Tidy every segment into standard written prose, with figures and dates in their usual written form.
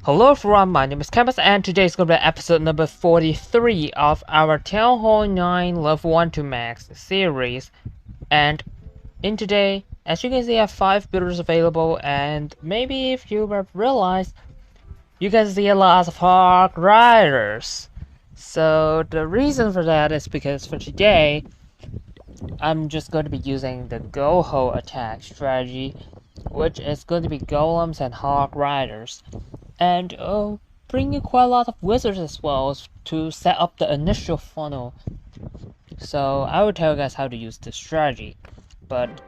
Hello everyone, my name is Campus and today is going to be episode number 43 of our TH9 Lv1 to Max series. And in today, as you can see, I have 5 builders available, and maybe if you have realized, you can see a lot of Hog Riders. So the reason for that is because for today, I'm just going to be using the GoHo attack strategy, which is going to be golems and Hog Riders. And bring you quite a lot of wizards as well to set up the initial funnel. So I will tell you guys how to use this strategy. But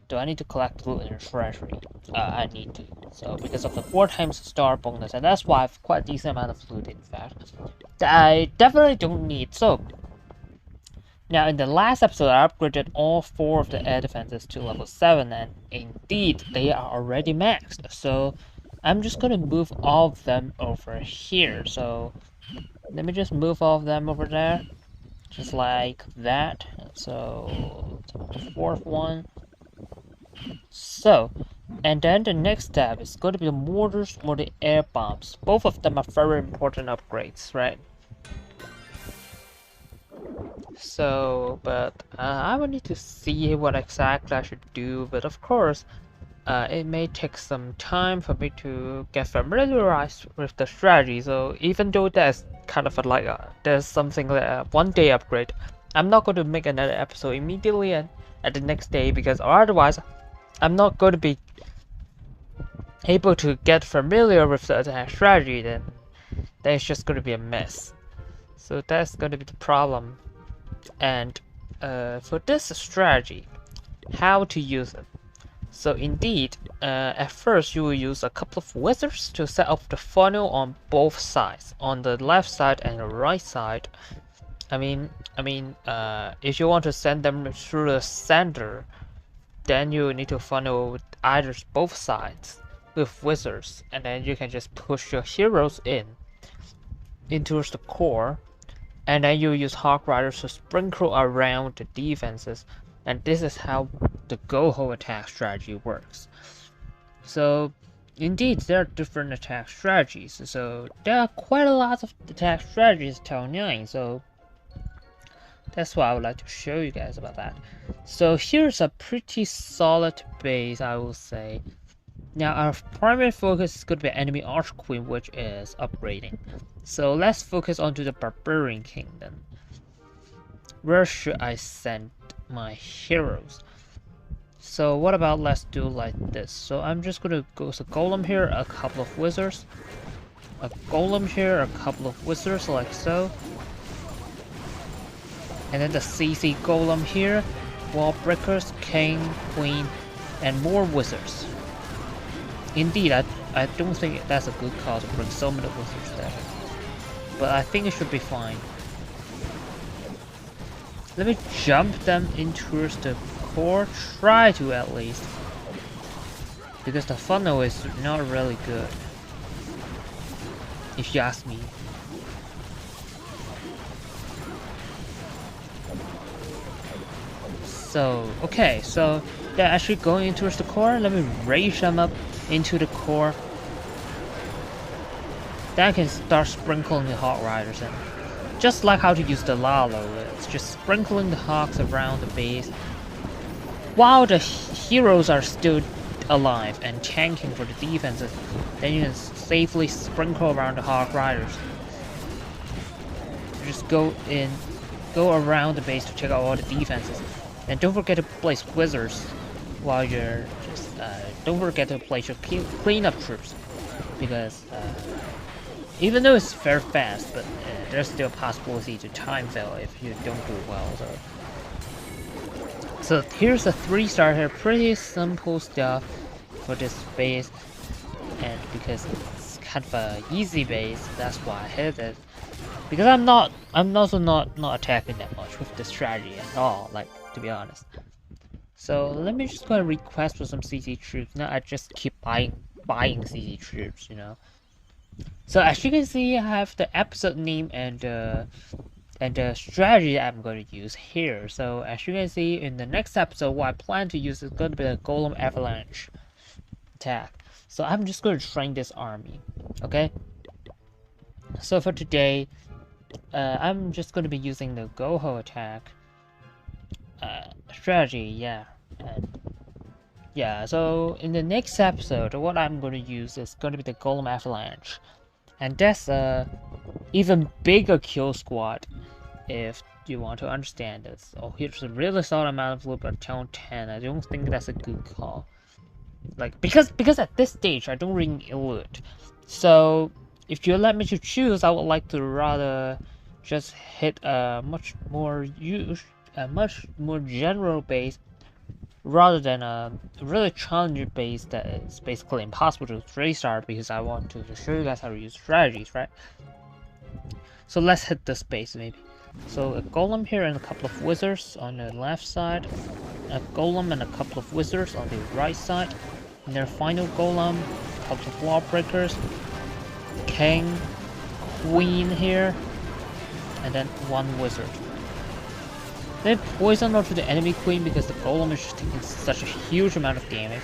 do I need to collect loot in the treasury? I need to. So because of the 4 times star bonus, and that's why I have quite a decent amount of loot in fact. That I definitely don't need. So now in the last episode I upgraded all 4 of the air defenses to level 7, and indeed they are already maxed. So I'm just gonna move all of them over here. So let me just move all of them over there, just like that. So the 4th one. So, and then the next step is going to be the mortars or the air bombs. Both of them are very important upgrades, right? So, but I will need to see what exactly I should do. But of course, it may take some time for me to get familiarized with the strategy. So even though there's kind of there's something like a 1-day upgrade, I'm not going to make another episode immediately and at the next day, because otherwise I'm not going to be able to get familiar with the attack strategy. Then it's just going to be a mess. So that's going to be the problem. And for this strategy, how to use it. So indeed, at first you will use a couple of wizards to set up the funnel on both sides, on the left side and the right side. If you want to send them through the center, then you need to funnel either both sides with wizards, and then you can just push your heroes into the core, and then you use Hog Riders to sprinkle around the defenses. And this is how the GoHo attack strategy works. So indeed there are different attack strategies. So there are quite a lot of attack strategies till 9. So that's why I would like to show you guys about that. So here's a pretty solid base, I will say. Now our primary focus is going to be enemy Arch Queen, which is upgrading. So let's focus onto the Barbarian Kingdom. Where should I send my heroes? So what about let's do like this. So I'm just gonna go to golem here, a couple of wizards, a golem here, a couple of wizards like so, and then the CC golem here, wall breakers, king, queen, and more wizards. Indeed, I don't think that's a good call to bring so many wizards there, but I think it should be fine. Let me jump them into the core, try to at least, because the funnel is not really good, if you ask me. So, okay, so they're actually going into the core. Let me rage them up into the core. Then I can start sprinkling the Hog Riders in. Just like how to use the Lalo, it's just sprinkling the hogs around the base while the heroes are still alive and tanking for the defenses. Then you can safely sprinkle around the Hog Riders. Just go around the base to check out all the defenses. And don't forget to place wizards while you're just don't forget to place your cleanup troops, because even though it's very fast, but there's still a possibility to time fail if you don't do well. So here's a 3-star here, pretty simple stuff for this base, and because it's kind of a easy base, that's why I hit it. Because I'm also not attacking that much with the strategy at all, like, to be honest. So let me just go and request for some CC troops. Now I just keep buying CC troops, you know. So as you can see, I have the episode name and the strategy I'm going to use here. So as you can see in the next episode, what I plan to use is going to be the Golem Avalanche attack. So I'm just going to train this army, okay? So for today, I'm just going to be using the GoHo attack strategy, yeah. And yeah, so in the next episode, what I'm going to use is going to be the Golem Avalanche. And that's a even bigger kill squad if you want to understand this. Oh, here's a really solid amount of loot, but town 10. I don't think that's a good call. Like, because at this stage, I don't really need loot. So, if you let me to choose, I would like to rather just hit a much more general base rather than a really challenging base that is basically impossible to 3-star, because I want to show you guys how to use strategies, right? So let's hit this base maybe. So a golem here and a couple of wizards on the left side, a golem and a couple of wizards on the right side, and their final golem, a couple of wall breakers, king, queen here, and then one wizard. They poison onto the enemy queen because the golem is just taking such a huge amount of damage.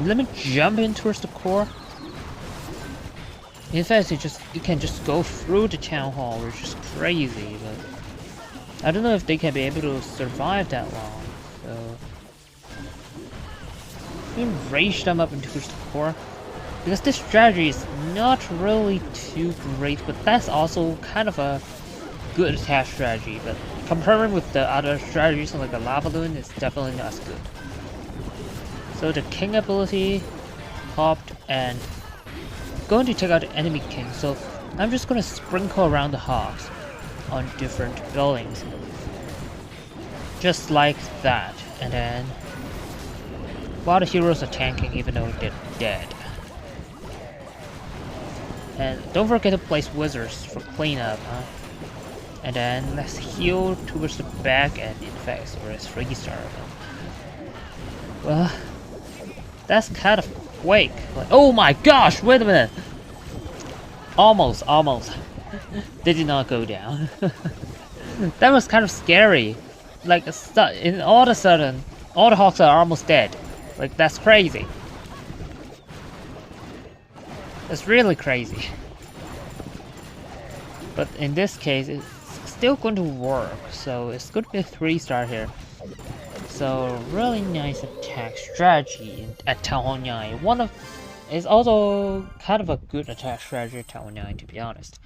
Let me jump in towards the core. In fact, you can just go through the town hall, which is crazy, but I don't know if they can be able to survive that long. So we rage them up into the core, because this strategy is not really too great, but that's also kind of a good attack strategy. But comparing with the other strategies like the lava balloon, it's definitely not as good. So the king ability popped and going to take out the enemy king, so I'm just going to sprinkle around the hogs on different buildings, just like that, and then while the heroes are tanking even though they're dead. And don't forget to place wizards for cleanup, huh? And then let's heal towards the back and infect, or it's 3-star. Well, that's kind of quick. Like, oh my gosh, wait a minute! Almost. They did not go down. That was kind of scary. Like, in all of a sudden, all the hawks are almost dead. Like, that's crazy. That's really crazy. But in this case, it's still going to work. So it's going to be a 3-star here. So really nice attack strategy at Town Hall 9. It's also kind of a good attack strategy at Town Hall 9, to be honest.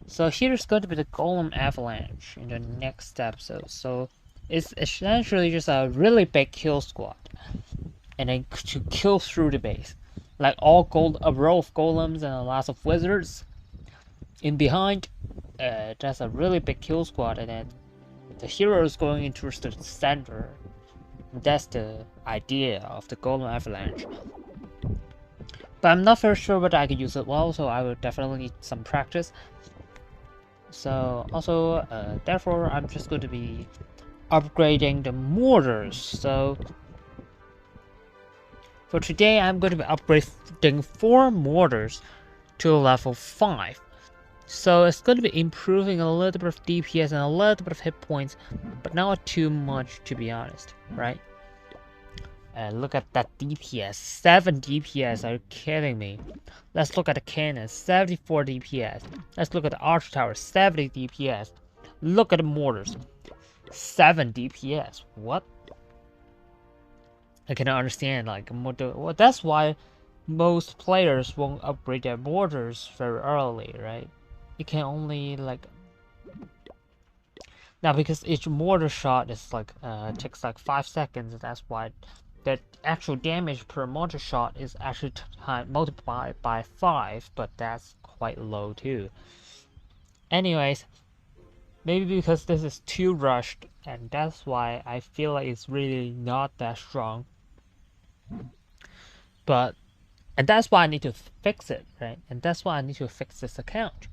So here's going to be the Golem Avalanche in the next episode. So it's essentially just a really big kill squad, and then to kill through the base, like a row of golems and lots of wizards in behind. That's a really big kill squad, and then the hero is going into the center. That's the idea of the Golem Avalanche. But I'm not very sure whether I can use it well, so I will definitely need some practice. So also, therefore, I'm just going to be upgrading the mortars. So for today, I'm going to be upgrading 4 mortars to level 5. So it's going to be improving a little bit of DPS and a little bit of hit points, but not too much, to be honest, right? And look at that DPS, 7 DPS, are you kidding me? Let's look at the cannon, 74 DPS. Let's look at the archer tower, 70 DPS. Look at the mortars, 7 DPS. What? I cannot understand, like, well, that's why most players won't upgrade their mortars very early, right? You can only, like... Now, because each mortar shot is like, takes like 5 seconds, that's why the actual damage per mortar shot is actually multiplied by 5, but that's quite low too. Anyways, maybe because this is too rushed, and that's why I feel like it's really not that strong. And that's why I need to fix it, right? And that's why I need to fix this account.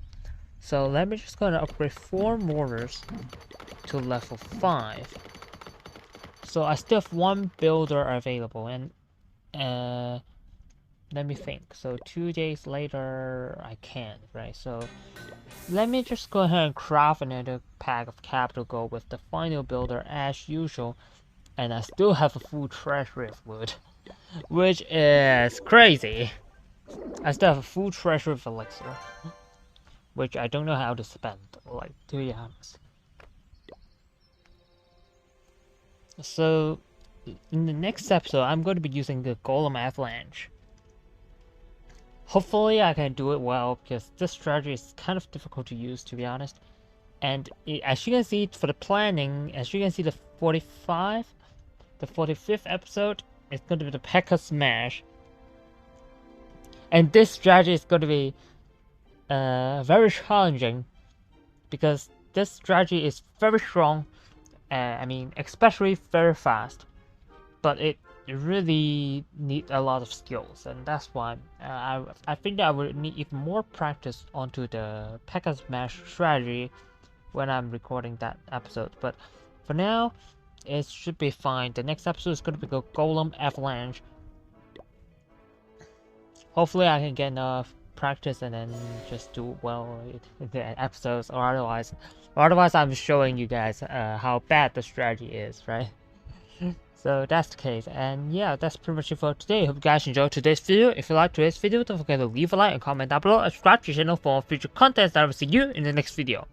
So let me just go and upgrade 4 mortars to level 5. So I still have 1 builder available, and let me think. So 2 days later I can't, right? So let me just go ahead and craft another pack of capital gold with the final builder as usual, and I still have a full treasury of wood. which is crazy. I still have a full treasure of elixir, which I don't know how to spend, like, to be honest. So, in the next episode, I'm going to be using the Golem Avalanche. Hopefully I can do it well, because this strategy is kind of difficult to use, to be honest. And as you can see, for the planning, as you can see, the 45, the 45th episode is going to be the P.E.K.K.A Smash. And this strategy is going to be very challenging, because this strategy is very strong, I mean, especially very fast. But it really needs a lot of skills, and that's why I think that I would need even more practice onto the P.E.K.K.A Smash strategy when I'm recording that episode. But for now, it should be fine. The next episode is going to be the Golem Avalanche. Hopefully I can get enough practice and then just do well in the episodes, or otherwise I'm showing you guys how bad the strategy is, right? So that's the case, and yeah, that's pretty much it for today. Hope you guys enjoyed today's video. If you liked today's video, don't forget to leave a like and comment down below and subscribe to the channel for future content. I will see you in the next video.